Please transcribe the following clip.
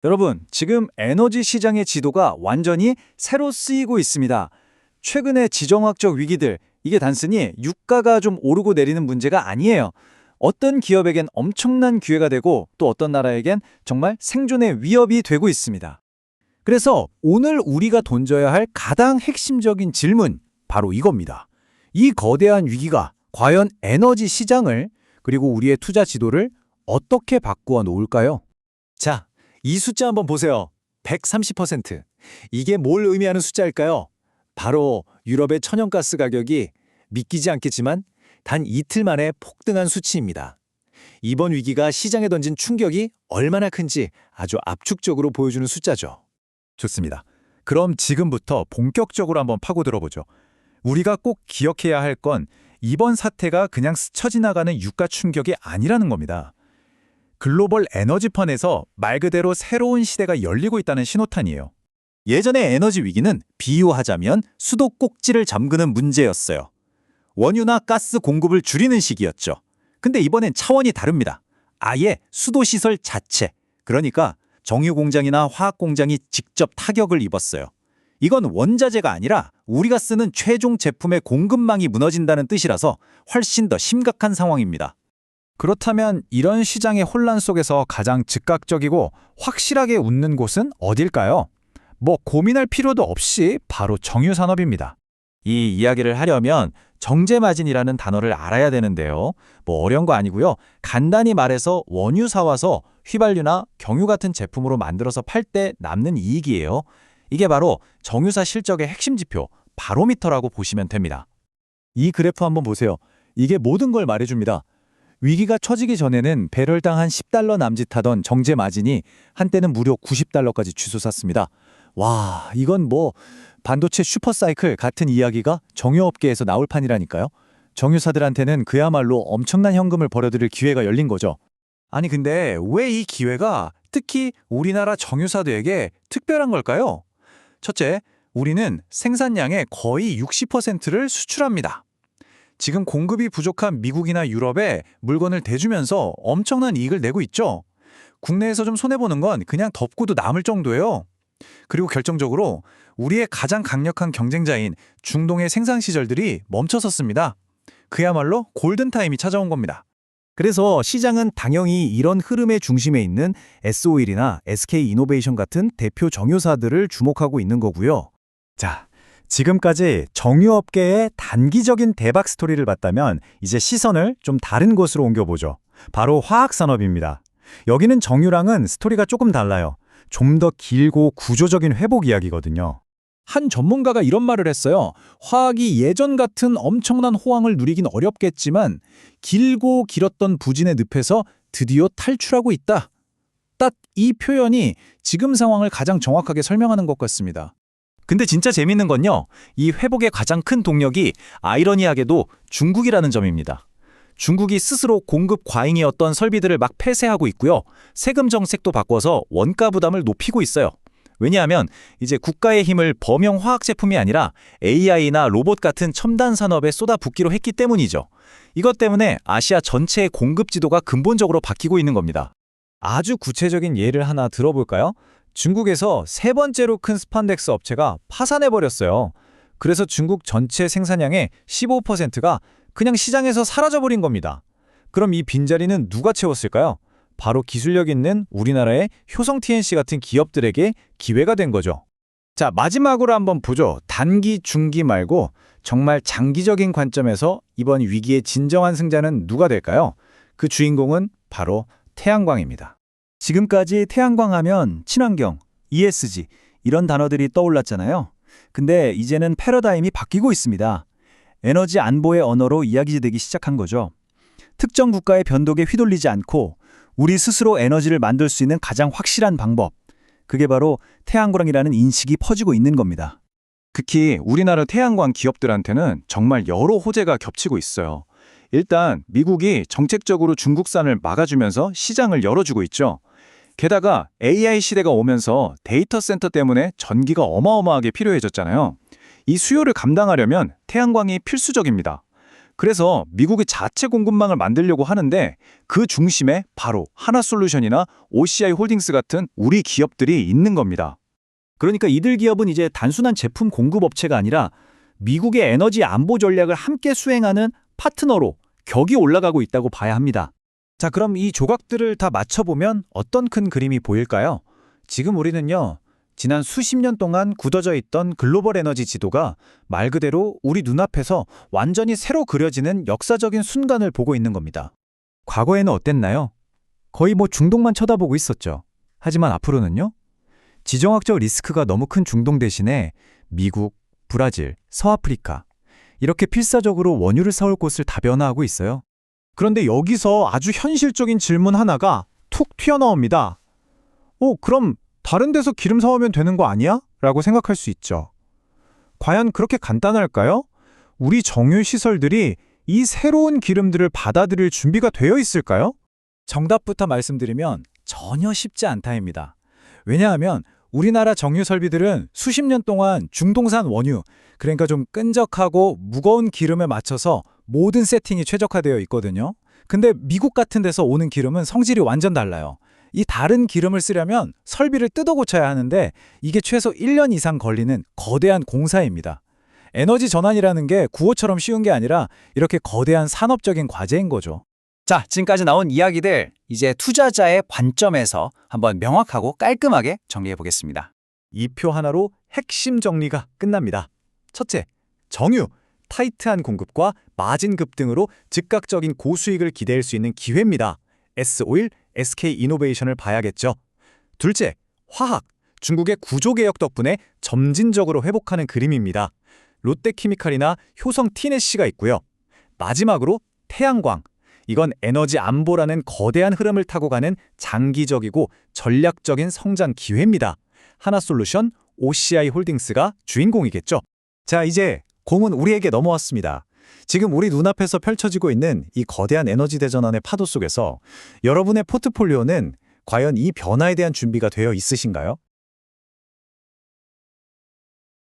여러분, 지금 에너지 시장의 지도가 완전히 새로 쓰이고 있습니다. 최근의 지정학적 위기들, 이게 단순히 유가가 좀 오르고 내리는 문제가 아니에요. 어떤 기업에겐 엄청난 기회가 되고 또 어떤 나라에겐 정말 생존의 위협이 되고 있습니다. 그래서 오늘 우리가 던져야 할 가장 핵심적인 질문, 바로 이겁니다. 이 거대한 위기가 과연 에너지 시장을 그리고 우리의 투자 지도를 어떻게 바꾸어 놓을까요? 자, 이 숫자 한번 보세요. 130%. 이게 뭘 의미하는 숫자일까요? 바로 유럽의 천연가스 가격이 믿기지 않겠지만 단 이틀 만에 폭등한 수치입니다. 이번 위기가 시장에 던진 충격이 얼마나 큰지 아주 압축적으로 보여주는 숫자죠. 좋습니다. 그럼 지금부터 본격적으로 한번 파고들어보죠. 우리가 꼭 기억해야 할 건 이번 사태가 그냥 스쳐 지나가는 유가 충격이 아니라는 겁니다. 글로벌 에너지판에서 말 그대로 새로운 시대가 열리고 있다는 신호탄이에요. 예전의 에너지 위기는 비유하자면 수도꼭지를 잠그는 문제였어요. 원유나 가스 공급을 줄이는 시기였죠. 근데 이번엔 차원이 다릅니다. 아예 수도시설 자체, 그러니까 정유 공장이나 화학 공장이 직접 타격을 입었어요. 이건 원자재가 아니라 우리가 쓰는 최종 제품의 공급망이 무너진다는 뜻이라서 훨씬 더 심각한 상황입니다. 그렇다면 이런 시장의 혼란 속에서 가장 즉각적이고 확실하게 웃는 곳은 어딜까요? 뭐 고민할 필요도 없이 바로 정유산업입니다. 이 이야기를 하려면 정제마진이라는 단어를 알아야 되는데요. 뭐 어려운 거 아니고요. 간단히 말해서 원유 사와서 휘발유나 경유 같은 제품으로 만들어서 팔 때 남는 이익이에요. 이게 바로 정유사 실적의 핵심 지표, 바로미터라고 보시면 됩니다. 이 그래프 한번 보세요. 이게 모든 걸 말해줍니다. 위기가 처지기 전에는 배럴당 한 10달러 남짓하던 정제 마진이 한때는 무려 90달러까지 치솟았습니다. 와, 이건 뭐 반도체 슈퍼사이클 같은 이야기가 정유업계에서 나올 판이라니까요. 정유사들한테는 그야말로 엄청난 현금을 벌어들일 기회가 열린 거죠. 아니 근데 왜 이 기회가 특히 우리나라 정유사들에게 특별한 걸까요? 첫째, 우리는 생산량의 거의 60%를 수출합니다. 지금 공급이 부족한 미국이나 유럽에 물건을 대주면서 엄청난 이익을 내고 있죠. 국내에서 좀 손해보는 건 그냥 덮고도 남을 정도예요. 그리고 결정적으로 우리의 가장 강력한 경쟁자인 중동의 생산 시설들이 멈춰섰습니다. 그야말로 골든타임이 찾아온 겁니다. 그래서 시장은 당연히 이런 흐름의 중심에 있는 S-오일이나 SK이노베이션 같은 대표 정유사들을 주목하고 있는 거고요. 자, 지금까지 정유업계의 단기적인 대박 스토리를 봤다면 이제 시선을 좀 다른 곳으로 옮겨보죠. 바로 화학산업입니다. 여기는 정유랑은 스토리가 조금 달라요. 좀 더 길고 구조적인 회복 이야기거든요. 한 전문가가 이런 말을 했어요. 화학이 예전 같은 엄청난 호황을 누리긴 어렵겠지만 길고 길었던 부진의 늪에서 드디어 탈출하고 있다. 딱 이 표현이 지금 상황을 가장 정확하게 설명하는 것 같습니다. 근데 진짜 재밌는 건요. 이 회복의 가장 큰 동력이 아이러니하게도 중국이라는 점입니다. 중국이 스스로 공급 과잉이었던 설비들을 막 폐쇄하고 있고요. 세금 정책도 바꿔서 원가 부담을 높이고 있어요. 왜냐하면 이제 국가의 힘을 범용 화학 제품이 아니라 AI나 로봇 같은 첨단 산업에 쏟아붓기로 했기 때문이죠. 이것 때문에 아시아 전체의 공급 지도가 근본적으로 바뀌고 있는 겁니다. 아주 구체적인 예를 하나 들어볼까요? 중국에서 세 번째로 큰 스판덱스 업체가 파산해버렸어요. 그래서 중국 전체 생산량의 15%가 그냥 시장에서 사라져버린 겁니다. 그럼 이 빈자리는 누가 채웠을까요? 바로 기술력 있는 우리나라의 효성 TNC 같은 기업들에게 기회가 된 거죠. 자, 마지막으로 한번 보죠. 단기, 중기 말고 정말 장기적인 관점에서 이번 위기의 진정한 승자는 누가 될까요? 그 주인공은 바로 태양광입니다. 지금까지 태양광 하면 친환경, ESG 이런 단어들이 떠올랐잖아요. 근데 이제는 패러다임이 바뀌고 있습니다. 에너지 안보의 언어로 이야기되기 시작한 거죠. 특정 국가의 변동에 휘둘리지 않고 우리 스스로 에너지를 만들 수 있는 가장 확실한 방법. 그게 바로 태양광이라는 인식이 퍼지고 있는 겁니다. 특히 우리나라 태양광 기업들한테는 정말 여러 호재가 겹치고 있어요. 일단 미국이 정책적으로 중국산을 막아주면서 시장을 열어주고 있죠. 게다가 AI 시대가 오면서 데이터 센터 때문에 전기가 어마어마하게 필요해졌잖아요. 이 수요를 감당하려면 태양광이 필수적입니다. 그래서 미국이 자체 공급망을 만들려고 하는데 그 중심에 바로 하나솔루션이나 OCI 홀딩스 같은 우리 기업들이 있는 겁니다. 그러니까 이들 기업은 이제 단순한 제품 공급 업체가 아니라 미국의 에너지 안보 전략을 함께 수행하는 파트너로 격이 올라가고 있다고 봐야 합니다. 자, 그럼 이 조각들을 다 맞춰보면 어떤 큰 그림이 보일까요? 지금 우리는요, 지난 수십 년 동안 굳어져 있던 글로벌 에너지 지도가 말 그대로 우리 눈앞에서 완전히 새로 그려지는 역사적인 순간을 보고 있는 겁니다. 과거에는 어땠나요? 거의 중동만 쳐다보고 있었죠. 하지만 앞으로는요? 지정학적 리스크가 너무 큰 중동 대신에 미국, 브라질, 서아프리카 이렇게 필사적으로 원유를 사올 곳을 다변화하고 있어요. 그런데 여기서 아주 현실적인 질문 하나가 툭 튀어나옵니다. 그럼 다른 데서 기름 사오면 되는 거 아니야? 라고 생각할 수 있죠. 과연 그렇게 간단할까요? 우리 정유 시설들이 이 새로운 기름들을 받아들일 준비가 되어 있을까요? 정답부터 말씀드리면 전혀 쉽지 않다입니다. 왜냐하면 우리나라 정유 설비들은 수십 년 동안 중동산 원유, 그러니까 좀 끈적하고 무거운 기름에 맞춰서 모든 세팅이 최적화되어 있거든요. 근데 미국 같은 데서 오는 기름은 성질이 완전 달라요. 이 다른 기름을 쓰려면 설비를 뜯어 고쳐야 하는데 이게 최소 1년 이상 걸리는 거대한 공사입니다. 에너지 전환이라는 게 구호처럼 쉬운 게 아니라 이렇게 거대한 산업적인 과제인 거죠. 자, 지금까지 나온 이야기들 이제 투자자의 관점에서 한번 명확하고 깔끔하게 정리해 보겠습니다. 이 표 하나로 핵심 정리가 끝납니다. 첫째, 정유, 타이트한 공급과 마진 급등으로 즉각적인 고수익을 기대할 수 있는 기회입니다. S오일, SK이노베이션을 봐야겠죠. 둘째, 화학, 중국의 구조개혁 덕분에 점진적으로 회복하는 그림입니다. 롯데케미칼이나 효성 티네시가 있고요. 마지막으로 태양광, 이건 에너지 안보라는 거대한 흐름을 타고 가는 장기적이고 전략적인 성장 기회입니다. 하나솔루션, OCI 홀딩스가 주인공이겠죠. 자, 이제 공은 우리에게 넘어왔습니다. 지금 우리 눈앞에서 펼쳐지고 있는 이 거대한 에너지 대전환의 파도 속에서 여러분의 포트폴리오는 과연 이 변화에 대한 준비가 되어 있으신가요?